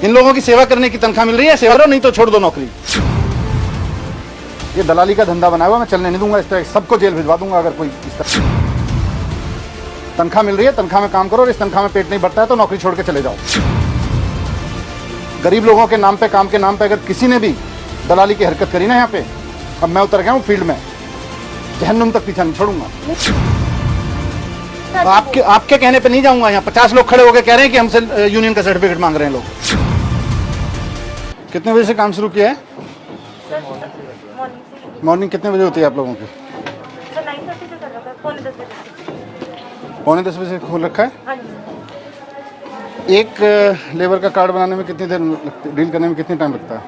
इन लोगों की सेवा करने की तनख्वाह मिल रही है, सेवा करो नहीं तो छोड़ दो नौकरी। ये दलाली का धंधा बनाया हुआ, मैं चलने नहीं दूंगा। इस तरह सबको जेल भिजवा दूंगा अगर कोई इस तरह। तनख्वाह मिल रही है, तनख्वाह में काम करो, और इस तनख्वाह में पेट नहीं भरता है तो नौकरी छोड़ के चले जाओ। गरीब लोगों के नाम पे, काम के नाम पे अगर किसी ने भी दलाली की हरकत करी ना यहाँ पे, अब मैं उतर गया हूँ फील्ड में, जहन्नुम तक पीछा नहीं छोड़ूंगा। आपके कहने पे नहीं जाऊंगा। यहाँ 50 लोग खड़े होकर कह रहे हैं कि हमसे यूनियन का सर्टिफिकेट मांग रहे हैं लोग। कितने बजे से काम शुरू किया है? मॉर्निंग कितने बजे होती है आप लोगों की? 9:30 से कर रखा है, पौने 10 बजे। पौने 10 बजे खोल रखा है। हाँ जी। एक लेबर का कार्ड बनाने में कितनी देर लगती, डील करने में कितनी टाइम लगता है?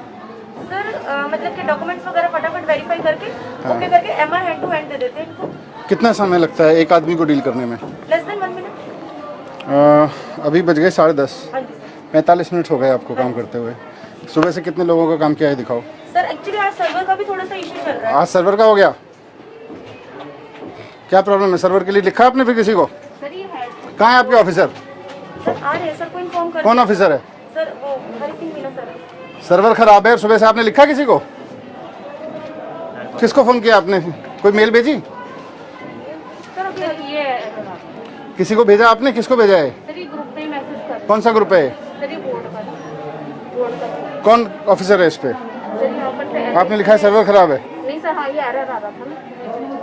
सर मतलब कि डॉक्यूमेंट्स वगैरह फटाफट वेरीफाई करके ओके करके एमआर हैंड टू हैंड दे देते हैं इनको। कितना समय लगता है एक आदमी को डील करने में? Less than 1 minute. अभी बज गए 10:30। हाँ जी 45 मिनट हो गए आपको काम करते हुए। सुबह से कितने लोगों का काम किया है दिखाओ। सर एक्चुअली आज सर्वर का भी थोड़ा सा इशू चल रहा है। आज सर्वर का हो गया? क्या प्रॉब्लम है? सर्वर के लिए लिखा आपने फिर किसी को? सर ये है। कहाँ है आपके ऑफिसर? सर आ रहे हैं सर को इन्फॉर्म कर। कौन ऑफिसर है? सर वो हरी सिंह मीना सर। सर्वर खराब है, सुबह से आपने लिखा किसी को? किसको फोन किया आपने? कोई मेल भेजी? सर अभी ये किसी को भेजा आपने? किसको भेजा है? सर ये ग्रुप पे ही मैसेज कर। कौन सा ग्रुप है? सर ये बोर्ड का। कौन ऑफिसर है इस पे? सर यहाँ पर आपने लिखा है सर्वर खराब है? नहीं सर हाँ ये एरर आ रहा था ना,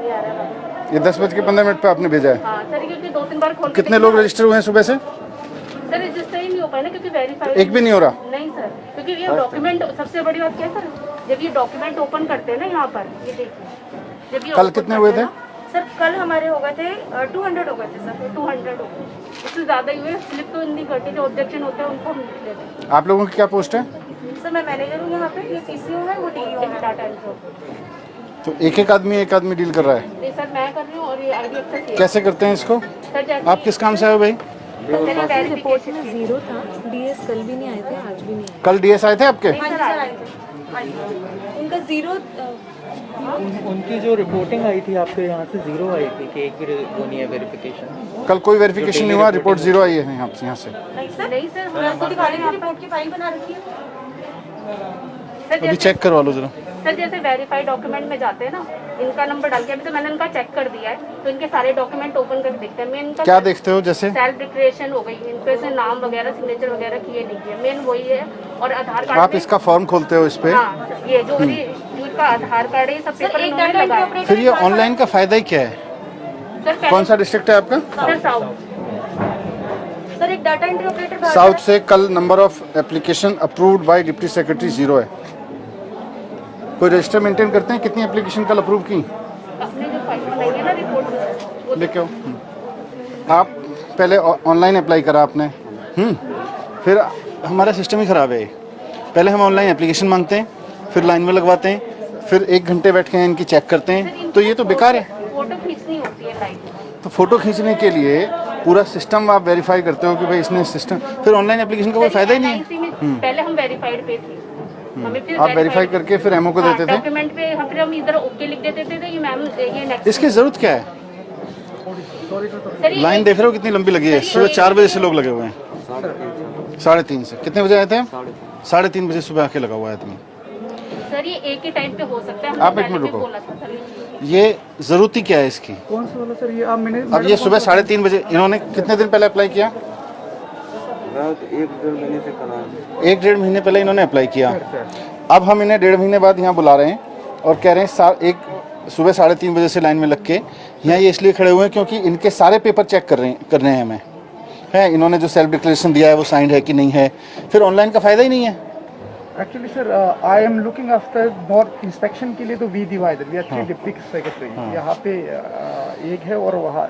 ये एरर आ रहा था। ये 10:15 पे आपने भेजा है। हाँ सर क्योंकि 2-3 बार खोल के कितने लोग रजिस्टर हुए हैं सुबह से? सर रजिस्टर ही नहीं हो पाया ना क्योंकि वेरीफाइड एक भी नहीं हो रहा? नहीं सर, क्योंकि ये डॉक्यूमेंट सबसे बड़ी बात क्या है सर, जब ये डॉक्यूमेंट ओपन करते हैं ना यहाँ पर, ये देखिए जब ये कल कितने हुए थे? सर कल हमारे हो गए थे 200 हो गए थे सर, 200 हो गए, उससे ज़्यादा ही हुए। स्लिप तो नहीं करते, जो ऑब्जेक्शन होता है उनको हम लिख लेते हैं। आप लोगों की क्या पोस्ट है? सर मैं मैनेजर हूँ यहाँ पे, ये सीसीओ है, वो डीईओ है, डाटा एंट्री। तो एक आदमी डील कर रहा है? नहीं सर मैं कर रही हूँ और ये आईडी एक्सेस कैसे करते हैं इसको? सर जैसे आप किस काम से आए हो भाई? रिपोर्ट में 0 था। डीएस कल भी नहीं आए थे, आज भी नहीं आए। कल डीएस आए थे आपके? नहीं सर आए थे। उनका 0 उनकी जो रिपोर्टिंग आई थी आपके यहाँ से 0 आई थी कि एक भी वो नहीं है वेरिफिकेशन। कल कोई वेरिफिकेशन नहीं हुआ, रिपोर्ट 0 आई है यहाँ से। नहीं सर मैं आपको दिखा रही हूँ, रिपोर्ट की फाइल बना रखी है सर। अभी चेक करवा लो जरा। सर जैसे वेरीफाइड डॉक्यूमेंट में जाते हैं ना, इनका नंबर डाल के, अभी तो मैंने इनका चेक कर दिया है, तो इनके सारे डॉक्यूमेंट ओपन करके देखते हैं। मेन क्या देखते हो? जैसे सेल्फ डिक्लेरेशन हो गई, इनके से नाम वगैरह सिग्नेचर वगैरह किए नहीं किए, मेन वही है। और आधार कार्ड आप इसका फॉर्म खोलते हो इस पे? हाँ ये जो इनका आधार कार्ड है, ये सब पेपर इन्होंने लगाया। फिर ये ऑनलाइन का फायदा ही क्या है? सर कौन सा डिस्ट्रिक्ट है आपका? Sir south. सर एक डाटा एंट्री ऑपरेटर साउथ से कल number of application approved by deputy secretary 0 है। कोई रजिस्टर मेंटेन करते हैं कितनी एप्लीकेशन कल अप्रूव की? अपने जो फाइल बनाई है ना रिपोर्ट वो लेके आओ। आप पहले ऑनलाइन अप्लाई करा आपने, फिर हमारा सिस्टम ही ख़राब है। पहले हम ऑनलाइन एप्लीकेशन मांगते हैं, फिर लाइन में लगवाते हैं, फिर 1 घंटे बैठ के इनकी चेक करते हैं, तो ये तो बेकार है। फोटो खींचनी होती है लाइव। तो फोटो खींचने के लिए पूरा सिस्टम आप वेरीफाई करते हो कि भाई इसने सिस्टम, फिर ऑनलाइन एप्लीकेशन का कोई फायदा ही नहीं है। पहले हम वेरीफाइड पे थे, हमें फिर आप वेरीफाई करके फिर एमओ को देते थे? डॉक्यूमेंट पे फिर हम इधर ओके लिख देते थे कि मैम ये नेक्स्ट। इसकी जरूरत क्या है? लाइन देख रहे हो कितनी लंबी लगी है? सुबह 4 बजे से लोग लगे हुए हैं। 3:30 से कितने बजे आए थे? 3:30 बजे सुबह आके लगा हुआ है आदमी। सर ये एक ही टाइम पे हो सकता है। आप एक मिनट रुको, ये जरूरत ही क्या है इसकी? कौन सा वाला सर ये आप मैंने अब ये सुबह 3:30 बजे, इन्होंने कितने दिन पहले अप्लाई किया? 1-1.5 महीने से करा। 1-1.5 महीने पहले इन्होंने अप्लाई किया। अब हम इन्हें 1.5 महीने बाद यहाँ बुला रहे हैं और कह रहे हैं सुबह 3:30 बजे से लाइन में लग के यहाँ ये इसलिए खड़े हुए हैं क्योंकि इनके सारे पेपर चेक करने हैं हमें, है इन्होंने जो सेल्फ डिक्लेरेशन दिया है वो साइंड है कि नहीं है। फिर ऑनलाइन का फायदा ही नहीं है। Actually sir I am looking after north inspection के लिए तो we divided, we are 3 deputy secretary. यहाँ पे एक है और वहाँ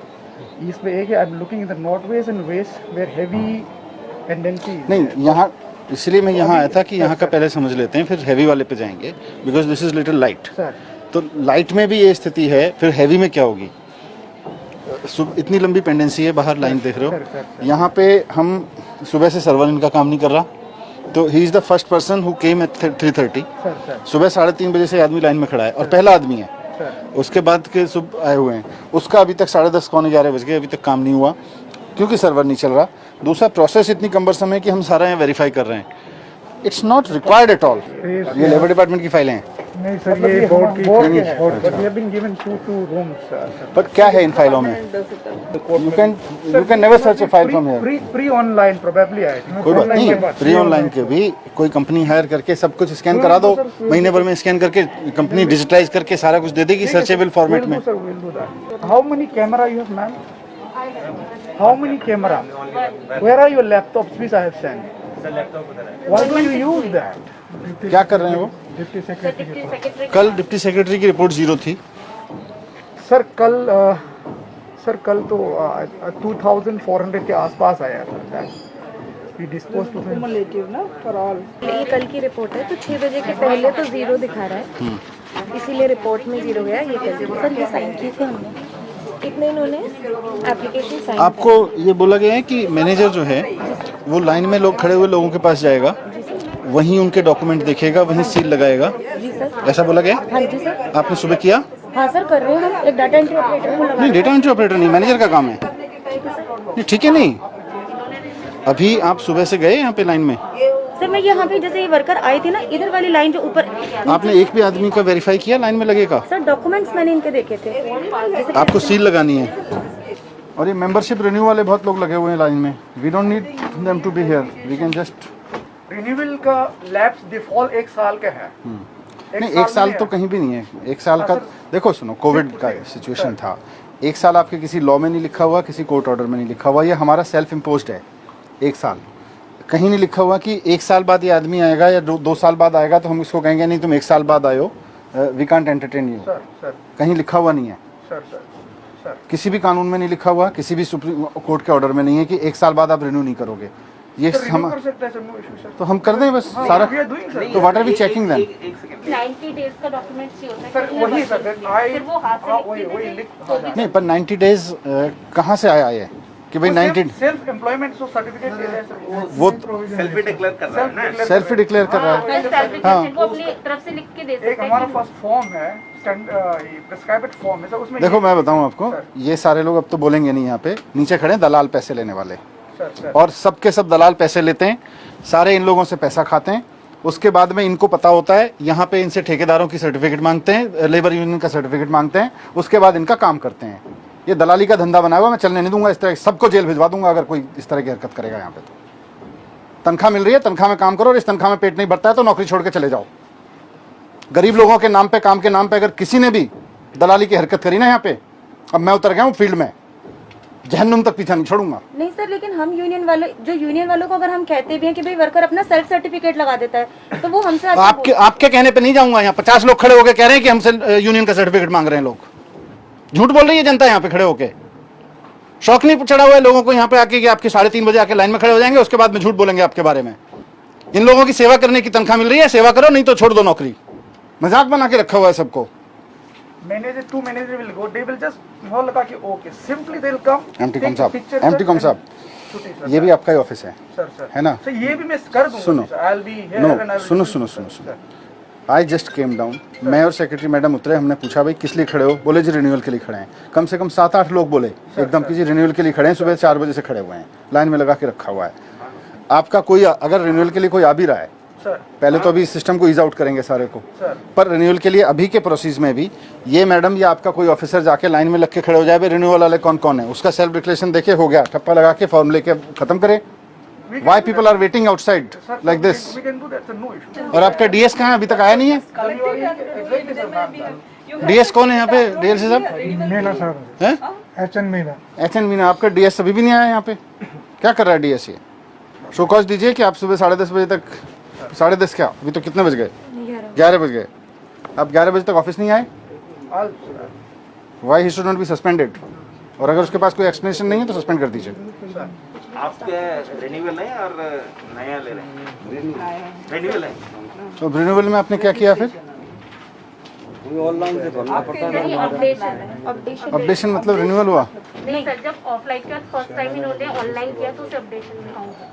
ईस्ट में एक है। I am looking in the north west and west where heavy tendency. नहीं यहाँ इसलिए मैं यहाँ आया था कि यहाँ का पहले समझ लेते हैं, फिर हैवी वाले पे जाएंगे, because this is little light. तो लाइट में भी ये स्थिति है, फिर हैवी में क्या होगी? इतनी लंबी पेंडेंसी है, बाहर लाइन देख रहे हो। यहाँ पे हम सुबह से सर्वर इनका काम नहीं कर रहा, तो he is the first person who came at 3:30। सुबह 3:30 बजे से आदमी लाइन में खड़ा है और पहला आदमी है। उसके बाद के सुबह आए हुए हैं, उसका अभी तक 10:30 पौने 11 बज गए, अभी तक काम नहीं हुआ क्योंकि सर्वर नहीं चल रहा। दूसरा प्रोसेस इतनी कम्बरसम है कि हम सारा यहाँ वेरीफाई कर रहे हैं। It's not required at all. ये लेबर डिपार्टमेंट की फाइलें हैं। नहीं सर, ये बोर्ड की है, but we have been given 2 rooms sir. But क्या है इन फाइलों में? You can never search a file from here. Pre online probably I think. कोई बात नहीं, प्री ऑनलाइन के भी कोई कंपनी हायर करके सब कुछ स्कैन करा दो, महीने भर में स्कैन करके कंपनी डिजिटाइज करके सारा कुछ दे देगी सर्चेबल फॉर्मेट में। Sir will do that. How many camera you have ma'am? How many camera? Where are your laptops which I have sent? Why do you use that? क्या कर रहे हैं वो? Deputy secretary. सेक्रेटरी कल deputy secretary की report 0 थी। Sir कल तो 2400 के आसपास आया sir. We dispose to cumulative ना फॉर ऑल। ये कल की रिपोर्ट है, तो 6 बजे के पहले तो 0 दिखा रहा है, इसीलिए रिपोर्ट में 0 गया। ये कल सर ये साइन किए थे हमने, इतने इन्होंने एप्लीकेशन साइन। आपको ये बोला गया है कि मैनेजर जो है वो लाइन में लोग खड़े हुए लोगों के पास जाएगा, वहीं उनके डॉक्यूमेंट देखेगा, वहीं सील लगाएगा, जी सर। ऐसा बोला गया? हाँ जी सर। आपने सुबह किया? हाँ सर कर रहे हैं हम, एक डाटा एंट्री ऑपरेटर को लगा। नहीं, डेटा एंट्री ऑपरेटर नहीं, मैनेजर का काम है। नहीं ठीक है, नहीं अभी आप सुबह से गए यहाँ पे लाइन में? सर मैं यहाँ पे जैसे ये वर्कर आए थे ना, इधर वाली लाइन जो ऊपर, आपने एक भी आदमी का वेरीफाई किया लाइन में लगेगा? सर डॉक्यूमेंट्स मैंने इनके देखे थे। जैसे आपको सील लगानी है। और ये मेंबरशिप रिन्यू वाले बहुत लोग लगे हुए हैं लाइन में। We don't need them to be here, we can just. Renewal का लैप्स डिफॉल्ट 1 साल का है। नहीं, 1 साल तो कहीं भी नहीं है। 1 साल का देखो, सुनो, कोविड का सिचुएशन था। 1 साल आपके किसी लॉ में नहीं लिखा हुआ, किसी कोर्ट ऑर्डर में नहीं लिखा हुआ, ये हमारा सेल्फ इम्पोज्ड है। 1 साल कहीं नहीं लिखा हुआ कि 1 साल बाद ये आदमी आएगा या 2 साल बाद आएगा तो हम इसको कहेंगे नहीं तुम 1 साल बाद आयो, we can't entertain you. Sir कहीं लिखा हुआ नहीं है। सर किसी भी कानून में नहीं लिखा हुआ, किसी भी सुप्रीम कोर्ट के ऑर्डर में नहीं है कि 1 साल बाद आप रिन्यू नहीं करोगे। ये हम कर सकते हैं सर, नो इशू सर। तो हम कर दें बस सारा। We are doing sir. तो what are we checking then? 90 days का डॉक्यूमेंट चाहिए होता है। सर वही सर, आई फिर वो हाथ से वही लिख के लिख देते हैं। नहीं, पर 90 डेज कहाँ से आया ये कि भाई 90? सेल्फ एम्प्लॉयमेंट जो सर्टिफिकेट दे रहे हैं सर, वो सेल्फ डिक्लेयर कर रहा है ना। सेल्फ डिक्लेयर कर रहा है। मैं सर्टिफिकेशन को अपनी तरफ से लिख के दे सकते एक हैं हमारा कि- पास फॉर्म है, प्रिस्क्राइब्ड फॉर्म है सर, उसमें देखो मैं बताऊं आपको, ये सारे लोग अब तो बोलेंगे नहीं, यहाँ पे नीचे खड़े हैं दलाल पैसे लेने वाले, सर और सबके सब दलाल पैसे लेते हैं, सारे इन लोगों से पैसा खाते हैं। उसके बाद में इनको पता होता है, यहाँ पे इनसे ठेकेदारों की सर्टिफिकेट मांगते हैं, लेबर यूनियन का सर्टिफिकेट मांगते हैं, उसके बाद इनका काम करते हैं। ये दलाली का धंधा बनाया हुआ, मैं चलने नहीं दूंगा। इस तरह सबको जेल भिजवा दूंगा अगर कोई इस तरह की हरकत करेगा यहाँ पे। तो तनख्वाह मिल रही है, तनख्वाह में काम करो, और इस तनख्वाह में पेट नहीं भरता है तो नौकरी छोड़ के चले जाओ। गरीब लोगों के नाम पे, काम के नाम पे अगर किसी ने भी दलाली की हरकत करी ना यहाँ पे, अब मैं उतर गया हूँ फील्ड में, जहन्नुम तक पीछा नहीं छोड़ूंगा। नहीं सर, लेकिन हम यूनियन वालों को अगर हम कहते भी हैं कि भाई वर्कर अपना सेल्फ सर्टिफिकेट लगा देता है, तो वो हमसे आपके कहने पे नहीं जाऊंगा। यहाँ 50 लोग खड़े होकर कह रहे हैं कि हमसे यूनियन का सर्टिफिकेट मांग रहे हैं लोग। झूठ बोल रही है जनता यहाँ पे खड़े होके। शौक नहीं चढ़ा हुआ है लोगों को यहाँ पे आके कि आपके 3:30 बजे आके लाइन में खड़े हो जाएंगे, उसके बाद में झूठ बोलेंगे आपके बारे में। इन लोगों की सेवा करने की तनख्वाह मिल रही है, सेवा करो, नहीं तो छोड़ दो नौकरी। मजाक बना के रखा हुआ है सबको। Manager to manager will go, they will just हो लगा कि okay, simply they will come. MT com साहब, एमटी कॉम साहब, ये भी आपका ही ऑफिस है, सर है ना? सर ये भी मैं कर दूंगा। सुनो, I will be here no, and I सुनो। आई जस्ट केम डाउन, मैं और सेक्रेटरी मैडम उतरे, हमने पूछा भाई किस लिए खड़े हो? बोले जी रिन्यूअल के लिए खड़े हैं। कम से कम 7-8 लोग बोले एकदम कि जी रिन्यूअल के लिए खड़े हैं, सुबह 4 बजे से खड़े हुए हैं, लाइन में लगा के रखा हुआ है। आपका कोई अगर रिन्यूअल के लिए कोई आ भी रहा है, सर पहले तो अभी सिस्टम को ईज आउट करेंगे सारे को, सर पर रिन्यूअल के लिए अभी के प्रोसेस में भी ये मैडम या आपका कोई ऑफिसर जाके लाइन में लग के खड़े हो जाए, रिन्यूअल वाले कौन कौन है, उसका सेल्फ डिक्लेरेशन देके हो गया, ठप्पा लगा के फॉर्म लेके खत्म करे। Why people are waiting outside like this? we can do that sir, no issue। और आपका डीएस कहाँ है? अभी तक आया नहीं है। Exactly sir ma'am. डीएस कौन है यहाँ पे? डीएलसी साहब मीना सर, हैं? एचएन मीना। एचएन मीना, आपका डीएस अभी भी नहीं आया यहाँ पे। क्या कर रहा है डीएस? ये शो कॉज दीजिए कि आप सुबह 10:30 बजे तक, 10:30 क्या, अभी तो कितने बज गए? 11 बज गए। आप 11 बजे तक ऑफिस नहीं आए? Why he should not be suspended? और अगर उसके पास कोई एक्सप्लेनेशन नहीं है तो सस्पेंड कर दीजिए। आपके रिन्यूअल है और नया ले रहे हैं? रिन्यूअल है। तो रिन्यूअल में आपने क्या किया फिर? अपडेशन मतलब रिन्यूअल हुआ? नहीं सर, जब ऑफलाइन का फर्स्ट टाइम इन्होंने ऑनलाइन किया तो उसे अपडेशन में काउंट होता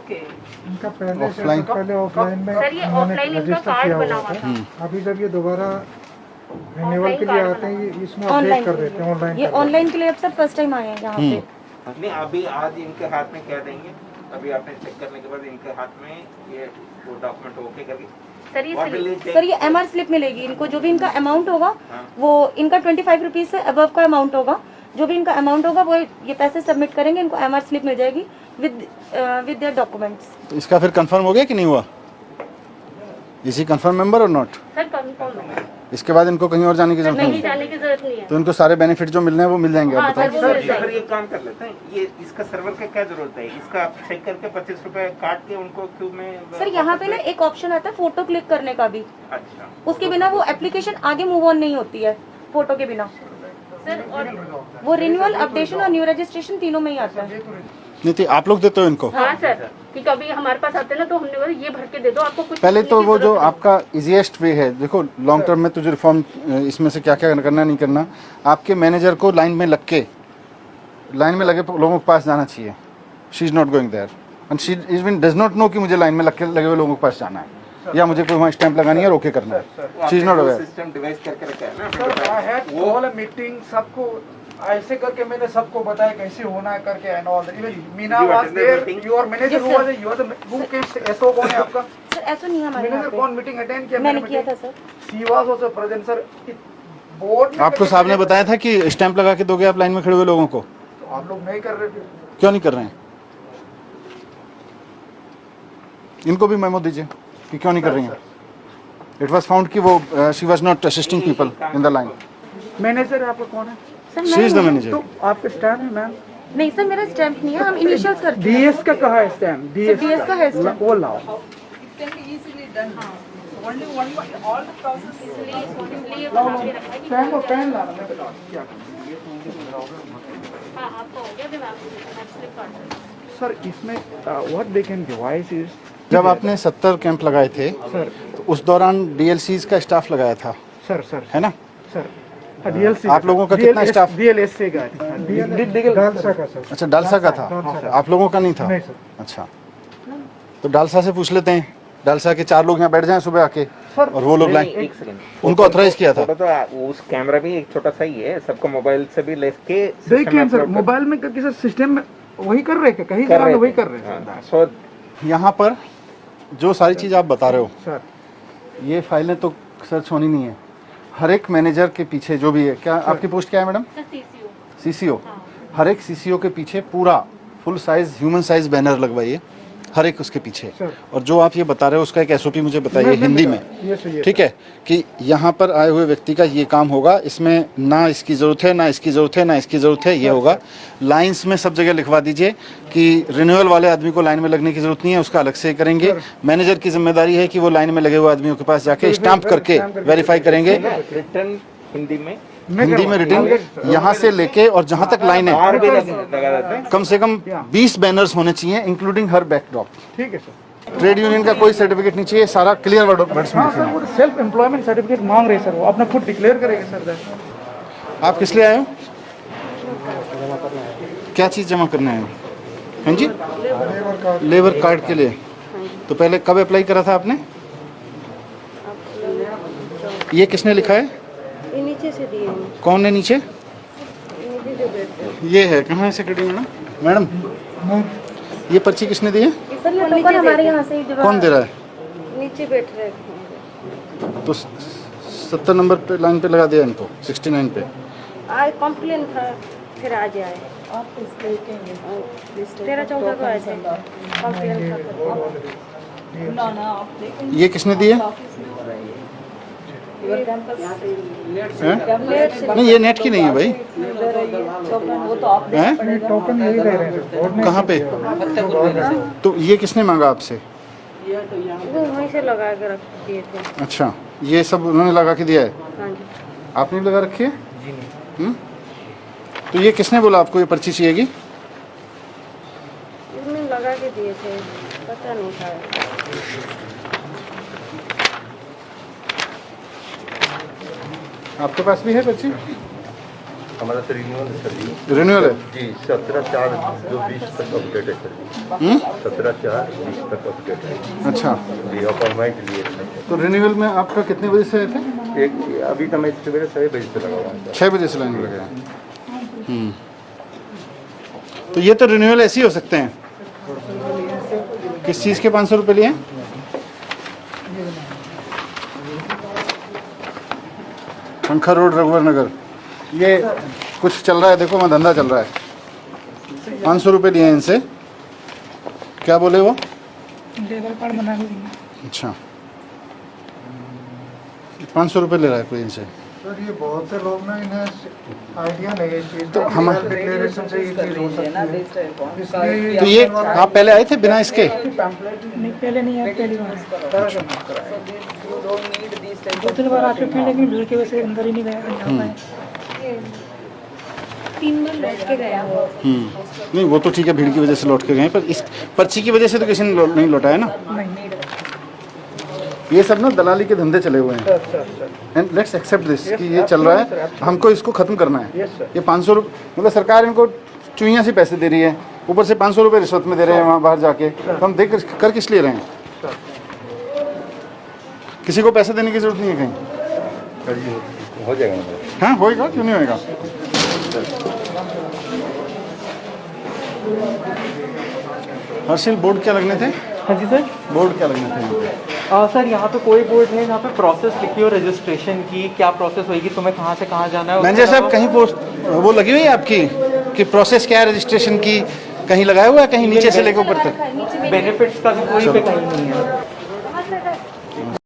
है। इनका पहले ऑफलाइन पहले ऑफलाइन में सर ये ऑफलाइन इनका कार्ड बना हुआ था। अभी जब ये दोबारा रिन्यूअल के लिए आते हैं, ये इसमें अपडेट ऑनलाइन कर देते हैं, ऑनलाइन ये ऑनलाइन के लिए अब सब फर्स्ट टाइम आए हैं यहाँ पे। नहीं, अभी आज इनके हाथ में क्या देंगे? अभी आपने चेक करने के बाद इनके हाथ में ये वो डॉक्यूमेंट ओके करके सर ये MR स्लिप मिलेगी इनको, जो भी इनका अमाउंट होगा वो इनका 25 रुपीज से अबव का अमाउंट होगा, जो भी इनका अमाउंट होगा वो ये पैसे सबमिट करेंगे, इनको MR स्लिप मिल जाएगी विद देयर डॉक्यूमेंट्स। तो इसका फिर कंफर्म हो गया कि नहीं हुआ? इसी कंफर्म मेंबर और नॉट? सर कंफर्म है, इसके बाद इनको कहीं और जाने की जरूरत नहीं नहीं है? जाने की जरूरत नहीं है। तो इनको सारे बेनिफिट जो मिलने हैं वो मिल जाएंगे? आप हाँ, बताओ। सर, वो सर मिल जाएगी। अगर ये काम कर लेते हैं, ये इसका सर्वर का क्या जरूरत है? इसका आप चेक करके 25 रुपए काट के उनको क्यों में सर यहाँ पे ना एक ऑप्शन आता है फोटो क्लिक करने का भी, अच्छा उसके बिना वो एप्लीकेशन आगे मूव ऑन नहीं होती है फोटो के बिना सर। और वो रिन्यूअल, अपडेशन और न्यू रजिस्ट्रेशन तीनों में ही आता है। नहीं थी आप लोग देते हो इनको? हाँ सर, कि कभी हमारे पास आते हैं ना तो हमने बोला ये भर के दे दो, आपको कुछ पहले लिखने तो की वो जो जरूरत नहीं। आपका इजीएस्ट वे है, देखो लॉन्ग टर्म में तुझे रिफॉर्म इसमें से क्या क्या करना नहीं करना, आपके मैनेजर को लाइन में लग के, लाइन में लगे लोगों के पास जाना चाहिए। She is not going there and she even does not know कि मुझे लाइन में लगे हुए लोगों के पास जाना है या मुझे कोई वहाँ स्टैंप लगानी है और ओके करना है। She is not aware. System device करके रखा है ना sir I had call a meeting, सबको ऐसे करके मैंने सबको बताया कैसे होना है करके and all. Even Meena You was attended there, meeting? Your manager who was your the who came SO कौन है आपका? सर ऐसा नहीं है हमारे यहाँ मैनेजर पे। कौन मीटिंग अटेंड किया? मैंने किया था sir. She was also present sir. Board आपको साहब ने बताया था कि स्टैंप लगा के दोगे आप लाइन में खड़े हुए लोगों को? तो आप लोग नहीं कर रहे थे। क्यों नहीं कर रहे हैं? इनको भी मेमो दीजिए कि क्यों नहीं कर रही हैं। इट वाज फाउंड कि वो she was not assisting people in the line. Manager आपका कौन है? Sir she is the manager. तो आपका स्टैम्प है मैम? नहीं सर, मेरा स्टैम्प नहीं है, हम इनिशियल्स करते हैं। डीएस का कहा है स्टैम्प? डीएस DS का है stamp। वो लाओ। इसलिए बना के रखा है कि पेन और पेन लाना, मैं बता क्या हाँ आपको हो गया, अभी मैं आपको देता हूँ, स्लिप काट रही हूँ। सर इसमें what they can device is, जब आपने 70 कैंप लगाए थे सर तो उस दौरान डीएलसीज का स्टाफ लगाया था, सर है ना? सर डीएलसी आप लोगों का कितना स्टाफ? डीएलएससी का डालसा का सर। अच्छा डालसा का था, आप लोगों का नहीं था? नहीं सर। अच्छा, तो डालसा से पूछ लेते हैं, डालसा के 4 लोग यहाँ बैठ जाएं सुबह आके सर, और वो लोग लाइन, एक सेकंड, उनको ऑथराइज किया था। फोटो तो उस कैमरा भी एक छोटा सा ही है, सबको मोबाइल से भी लेके देखिए सर मोबाइल में करके सर सिस्टम में वही कर रहे हैं, कहीं जगह वही कर रहे हैं सो यहाँ पर जो सारी चीज़ आप बता रहे हो, सर। ये फाइलें तो सर्च होनी नहीं है। हर एक मैनेजर के पीछे जो भी है, क्या आपकी पोस्ट क्या है मैडम? Sir CCO। सीसीओ। हर एक सीसीओ के पीछे पूरा full size human size banner लगवाइए, हर एक उसके पीछे। सर। और जो आप ये बता रहे हो उसका एक एसओपी मुझे बताइए हिंदी में, ठीक है, कि यहाँ पर आए हुए व्यक्ति का ये काम होगा, इसमें ना इसकी ज़रूरत है, ना इसकी ज़रूरत है, ना इसकी ज़रूरत है, ये होगा। लाइंस में सब जगह लिखवा दीजिए कि रिन्यूअल वाले आदमी को लाइन में लगने की ज़रूरत नहीं है, उसका अलग से करेंगे। मैनेजर की जिम्मेदारी है कि वो लाइन में लगे हुए आदमियों के पास जाके स्टाम्प करके वेरीफाई करेंगे। रिटर्न हिंदी में हिंदी में रिटर्न यहाँ से लेके और जहाँ तक लाइन है बाहर भी लगा देते हैं। कम से कम 20 बैनर्स होने चाहिए, इंक्लूडिंग हर बैकड्रॉप। ठीक है सर। ट्रेड यूनियन का कोई सर्टिफिकेट नहीं चाहिए, सारा क्लियर वर्ड्स में हाँ सर, वो सेल्फ एम्प्लॉयमेंट सर्टिफिकेट मांग रहे हैं सर, वो अपना खुद डिक्लेयर करेंगे सर। आप किस लिए आए हो? क्या चीज़ जमा करना है? हाँ जी, लेबर कार्ड के लिए। तो पहले कब अप्लाई करा था आपने? ये किसने लिखा है? ये नीचे से दिए हैं, कौन है नीचे? नीचे जो बैठते हैं। ये है, कहाँ है सेक्रेटरी मैडम? मैडम ये पर्ची किसने दी है? सर ये टोकन हमारे यहाँ से ही जब कौन दे रहा है? नीचे बैठ रहे हैं। तो 70 नंबर पे लाइन पे लगा दिया इनको, 69 पे। आज कॉम्प्लेन था, फिर आज आए। 13-14 को आए थे, कॉम्प्लेन था। ये किसने दी है? हैं? नहीं ये नेट की नहीं है भाई। हैं? टोकन यही दे रहे हैं। कहाँ पे? तो ये किसने मांगा आपसे? वो वहीं से लगा के रख दिए थे। अच्छा, ये सब उन्होंने लगा के दिया है, हाँ जी। आपने भी लगा रखी है? तो ये किसने बोला आपको ये पर्ची चाहिएगी? उसने लगा के दिए थे, पता नहीं था। आपके पास भी है पर्ची? हमारा सर रिन्यूअल है सर जी। रिन्यूअल है जी 17/4/20 तक अपडेट है सर जी। 17/4/20 तक अपडेट है अच्छा, जी। अपॉइंटमेंट लिए थे। तो रिन्यूअल में आपका कितने बजे से आए थे? एक अभी तो मैं सवेरे 6 बजे से लगा हुआ हूँ सर। 6 बजे से लाइन में लगे हैं। तो ये तो रिन्यूअल ऐसे ही हो सकते हैं। किस चीज़ के 500 रुपये लिए? पंखा रोड, रघुवर नगर। ये कुछ चल रहा है, देखो मैं धंधा चल रहा है। 500 रुपये लिए हैं इनसे। क्या बोले वो? लेवल कार्ड बना के देंगे। अच्छा, 500 रुपये ले रहा है कोई इनसे। सर ये बहुत से लोग ना इन्हें आइडिया नहीं है इस चीज़ तो का, हम डिक्लेरेशन से ये चीज़ हो सकती है, इसलिए तो ये आप पहले आए थे बिना इसके? नहीं पहले नहीं आया, पहली बार 2-3 बार आ चुके हैं, लेकिन भीड़ की वजह से अंदर ही नहीं गया। 3 बार लौट के गया वो। नहीं वो तो ठीक है, भीड़ की वजह से लौट के गए, पर इस पर्ची की वजह से तो किसी ने नहीं लौटाया ना। ये सब ना दलाली के धंधे चले हुए हैं। एंड लेट्स एक्सेप्ट दिस कि ये चल रहा है, हमको इसको खत्म करना है। ये 500 रुपये मतलब सरकार इनको चुईयाँ से पैसे दे रही है, ऊपर से 500 रुपये रिश्वत में दे रहे हैं वहाँ बाहर जाके। तो हम देख कर किस लिए रहे हैं? किसी को पैसे देने की जरूरत नहीं है कहीं। हो जाएगा ना? हाँ होएगा, क्यों नहीं होएगा। हर्षिल बोर्ड क्या लगने थे? हाँ जी सर। बोर्ड क्या लगने थे यहाँ पे? सर यहाँ पे कोई बोर्ड है, यहाँ पे प्रोसेस लिखी हो रजिस्ट्रेशन की, क्या प्रोसेस होगी, तुम्हें कहाँ से कहाँ जाना है। मैनेजर साहब कहीं पोस्ट वो लगी हुई है आपकी कि प्रोसेस क्या है रजिस्ट्रेशन की? कहीं लगाया हुआ है कहीं नीचे से लेकर ऊपर तक? बेनिफिट्स का भी कोई पे कहीं नहीं है।